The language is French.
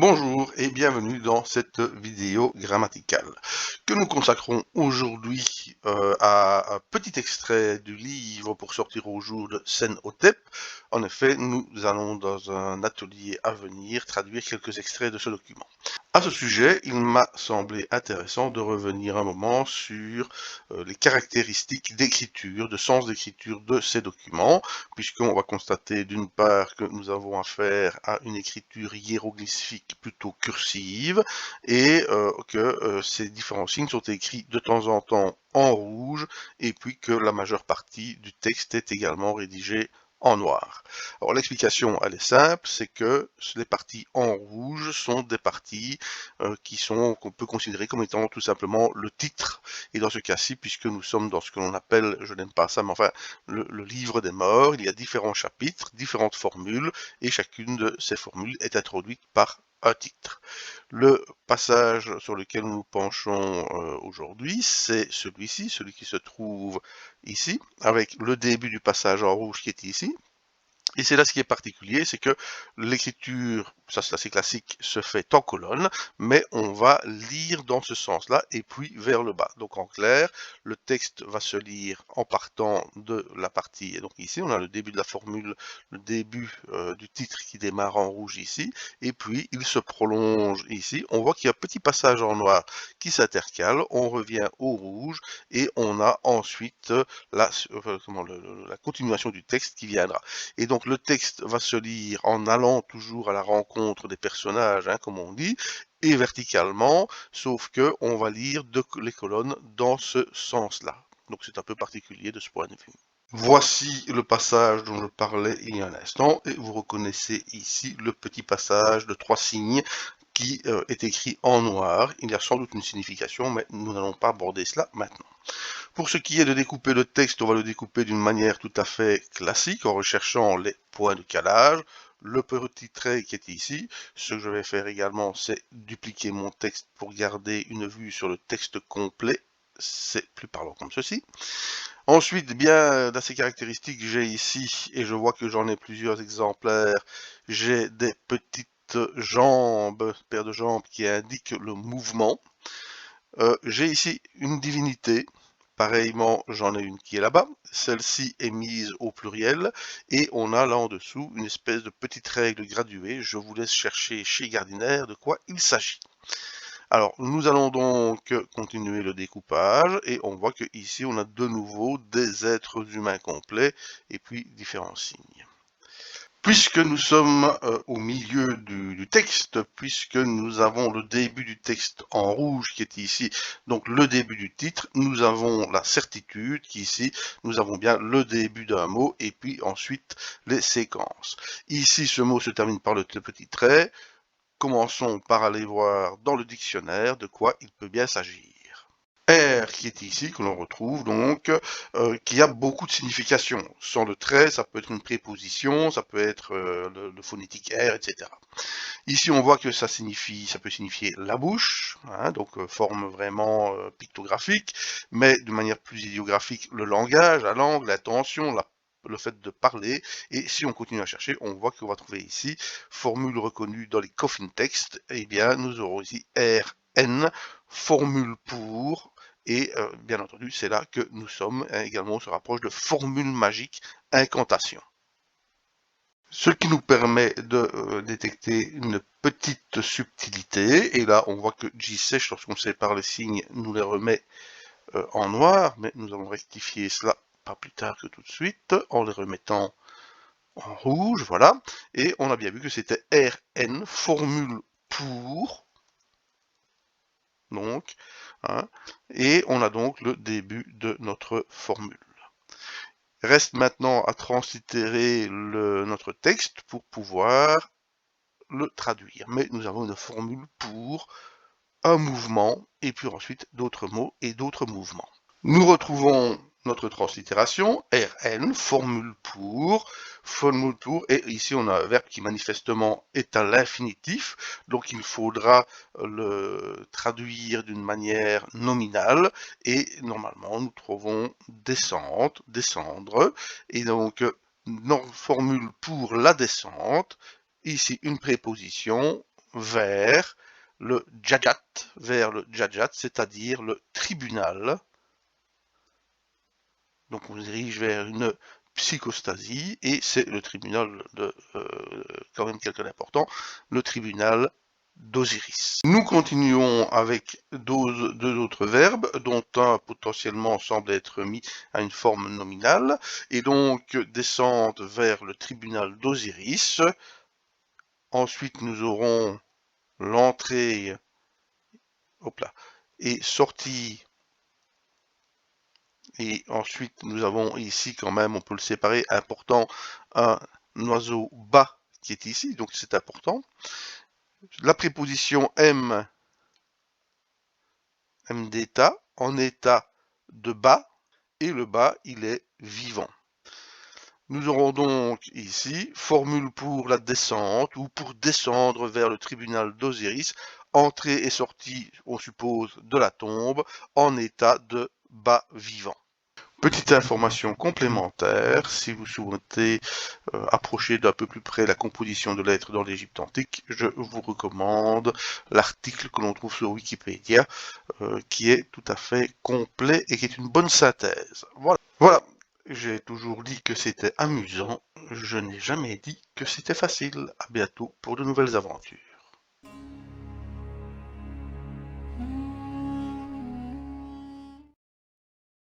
Bonjour et bienvenue dans cette vidéo grammaticale que nous consacrons aujourd'hui à un petit extrait du livre pour sortir au jour de Sen-Hotep. En effet, nous allons dans un atelier à venir traduire quelques extraits de ce document. À ce sujet, il m'a semblé intéressant de revenir un moment sur les caractéristiques d'écriture, de sens d'écriture de ces documents, puisqu'on va constater d'une part que nous avons affaire à une écriture hiéroglyphique plutôt cursive et que ces différents signes sont écrits de temps en temps en rouge et puis que la majeure partie du texte est également rédigée en noir. Alors l'explication elle est simple, c'est que les parties en rouge sont des parties qu'on peut considérer comme étant tout simplement le titre. Et dans ce cas-ci, puisque nous sommes dans ce que l'on appelle, je n'aime pas ça, mais enfin le livre des morts, il y a différents chapitres, différentes formules, et chacune de ces formules est introduite par un titre. Le passage sur lequel nous nous penchons aujourd'hui, c'est celui-ci, celui qui se trouve ici, avec le début du passage en rouge qui est ici. Et c'est là ce qui est particulier, c'est que l'écriture, ça c'est assez classique, se fait en colonne, mais on va lire dans ce sens-là et puis vers le bas. Donc en clair, le texte va se lire en partant de la partie, et donc ici on a le début de la formule, le début du titre qui démarre en rouge ici, et puis il se prolonge ici. On voit qu'il y a un petit passage en noir qui s'intercale, on revient au rouge, et on a ensuite la continuation du texte qui viendra. Et donc le texte va se lire en allant toujours à la rencontre des personnages, hein, comme on dit, et verticalement, sauf que on va lire les colonnes dans ce sens-là. Donc c'est un peu particulier de ce point de vue. Voici le passage dont je parlais il y a un instant, et vous reconnaissez ici le petit passage de 3 signes qui est écrit en noir. Il y a sans doute une signification, mais nous n'allons pas aborder cela maintenant. Pour ce qui est de découper le texte, on va le découper d'une manière tout à fait classique, en recherchant les points de calage, le petit trait qui est ici. Ce que je vais faire également, c'est dupliquer mon texte pour garder une vue sur le texte complet. C'est plus parlant comme ceci. Ensuite, bien, dans ces caractéristiques, j'ai ici, et je vois que j'en ai plusieurs exemplaires, j'ai des petites jambes, paires de jambes qui indiquent le mouvement. J'ai ici une divinité. Pareillement, j'en ai une qui est là-bas. Celle-ci est mise au pluriel. Et on a là en dessous une espèce de petite règle graduée. Je vous laisse chercher chez Gardiner de quoi il s'agit. Alors, nous allons donc continuer le découpage. Et on voit que ici, on a de nouveau des êtres humains complets et puis différents signes. Puisque nous sommes au milieu du texte, puisque nous avons le début du texte en rouge qui est ici, donc le début du titre, nous avons la certitude qui ici, nous avons bien le début d'un mot et puis ensuite les séquences. Ici, ce mot se termine par le petit trait. Commençons par aller voir dans le dictionnaire de quoi il peut bien s'agir. R qui est ici, que l'on retrouve donc, qui a beaucoup de significations. Sans le trait, ça peut être une préposition, ça peut être le phonétique R, etc. Ici, on voit que ça peut signifier la bouche, hein, donc forme vraiment pictographique, mais de manière plus idéographique, le langage, la langue, l'intention, le fait de parler. Et si on continue à chercher, on voit qu'on va trouver ici, formule reconnue dans les coffin texts, eh bien, nous aurons ici RN, formule pour, et bien entendu, c'est là que nous sommes, hein, également, on se rapproche de formule magique, incantation. Ce qui nous permet de détecter une petite subtilité, et là on voit que J-sèche, lorsqu'on sépare les signes, nous les remet en noir, mais nous allons rectifier cela pas plus tard que tout de suite, en les remettant en rouge, voilà, et on a bien vu que c'était RN, formule pour, donc, hein, et on a donc le début de notre formule. Reste maintenant à translittérer notre texte pour pouvoir le traduire. Mais nous avons une formule pour un mouvement et puis ensuite d'autres mots et d'autres mouvements. Nous retrouvons notre translittération, RN, formule pour, et ici on a un verbe qui manifestement est à l'infinitif, donc il faudra le traduire d'une manière nominale, et normalement nous trouvons descente, descendre, et donc formule pour la descente, ici une préposition, vers le Djadjat, c'est-à-dire le tribunal. Donc on se dirige vers une psychostasie, et c'est le tribunal de, quand même quelqu'un d'important, le tribunal d'Osiris. Nous continuons avec deux autres verbes, dont un potentiellement semble être mis à une forme nominale, et donc descendre vers le tribunal d'Osiris. Ensuite, nous aurons l'entrée, hop là, et sortie. Et ensuite, nous avons ici quand même, on peut le séparer, important, un oiseau bas qui est ici, donc c'est important. La préposition M d'état, en état de bas, et le bas, il est vivant. Nous aurons donc ici formule pour la descente, ou pour descendre vers le tribunal d'Osiris, entrée et sortie, on suppose, de la tombe, en état de bas vivant. Petite information complémentaire, si vous souhaitez approcher d'un peu plus près la composition de l'être dans l'Égypte antique, je vous recommande l'article que l'on trouve sur Wikipédia, qui est tout à fait complet et qui est une bonne synthèse. Voilà. J'ai toujours dit que c'était amusant, je n'ai jamais dit que c'était facile. À bientôt pour de nouvelles aventures.